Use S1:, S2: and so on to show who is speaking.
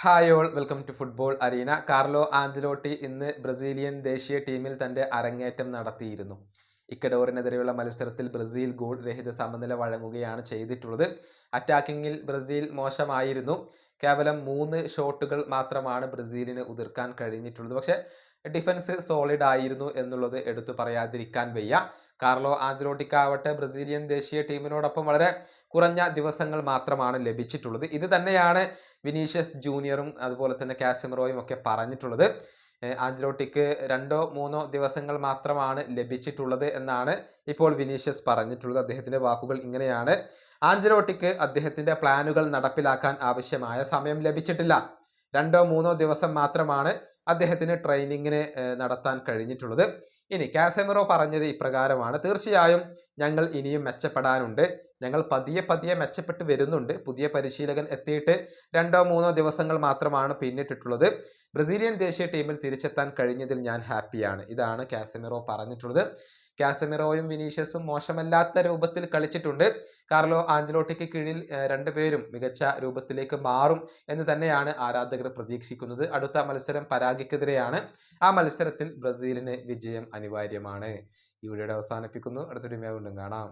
S1: Hi all welcome to football arena. Carlo Ancelotti ഇന്ന് Brazilian ദേശീയ ടീമിൽ തന്റെ അരങ്ങേറ്റം നടത്തിയിരുന്നു. ഇക്വഡോറിനെതിരെയുള്ള മത്സരത്തിൽ ബ്രസീൽ ഗോൾ രഹിത സമനില വഴങ്ങുകയാണ് ചെയ്തിട്ടുള്ളത്. അറ്റാക്കിങ്ങിൽ ബ്രസീൽ മോശമായിരുന്നു. കേവലം 3 ഷോട്ടുകൾ മാത്രമാണ് ബ്രസീലിന് ഉതിർക്കാൻ കഴിഞ്ഞിട്ടുള്ളത്. പക്ഷേ ഡിഫൻസ് സോളിഡ് ആയിരുന്നു എന്നുള്ളത് എടുത്തു പറയാതിരിക്കാൻ വയ്യ. കാർലോ ആഞ്ചലോട്ടിക്കാവട്ടെ ബ്രസീലിയൻ ദേശീയ ടീമിനോടൊപ്പം വളരെ കുറഞ്ഞ ദിവസങ്ങൾ മാത്രമാണ് ലഭിച്ചിട്ടുള്ളത്. ഇത് തന്നെയാണ് വിനീഷ്യസ് ജൂനിയറും അതുപോലെ തന്നെ കാസമിറോയും ഒക്കെ പറഞ്ഞിട്ടുള്ളത്. ആഞ്ചലോട്ടിക്ക് 2-3 ദിവസങ്ങൾ മാത്രമാണ് ലഭിച്ചിട്ടുള്ളത് എന്നാണ് ഇപ്പോൾ വിനീഷ്യസ് പറഞ്ഞിട്ടുള്ളത്. അദ്ദേഹത്തിന്റെ വാക്കുകൾ ഇങ്ങനെയാണ്: ആഞ്ചലോട്ടിക്ക് അദ്ദേഹത്തിന്റെ പ്ലാനുകൾ നടപ്പിലാക്കാൻ ആവശ്യമായ സമയം ലഭിച്ചിട്ടില്ല. 2-3 ദിവസം മാത്രമാണ് അദ്ദേഹത്തിന് ട്രെയിനിങ്ങിന് നടത്താൻ കഴിഞ്ഞിട്ടുള്ളത്. ഇനി കാസമിറോ പറഞ്ഞത് ഇപ്രകാരമാണ്: തീർച്ചയായും ഞങ്ങൾ ഇനിയും മെച്ചപ്പെടാനുണ്ട്. ഞങ്ങൾ പതിയെ മെച്ചപ്പെട്ട് വരുന്നുണ്ട്. പുതിയ പരിശീലകൻ എത്തിയിട്ട് 2-3 ദിവസങ്ങൾ മാത്രമാണ് പിന്നിട്ടിട്ടുള്ളത്. ബ്രസീലിയൻ ദേശീയ ടീമിൽ തിരിച്ചെത്താൻ കഴിഞ്ഞതിൽ ഞാൻ ഹാപ്പിയാണ്. ഇതാണ് കാസമിറോ പറഞ്ഞിട്ടുള്ളത്. കാസമിറോയും വിനീഷ്യസും മോശമല്ലാത്ത രൂപത്തിൽ കളിച്ചിട്ടുണ്ട്. കാർലോ ആഞ്ചലോട്ടിക്ക് കീഴിൽ രണ്ടുപേരും മികച്ച രൂപത്തിലേക്ക് മാറും എന്ന് തന്നെയാണ് ആരാധകർ പ്രതീക്ഷിക്കുന്നത്. അടുത്ത മത്സരം പരാഗ്വെക്കെതിരെയാണ്. ആ മത്സരത്തിൽ ബ്രസീലിന് വിജയം അനിവാര്യമാണ്. ഈ വീഡിയോ അവസാനിപ്പിക്കുന്നു. അടുത്തൊരു വീഡിയോ വീണ്ടും കാണാം.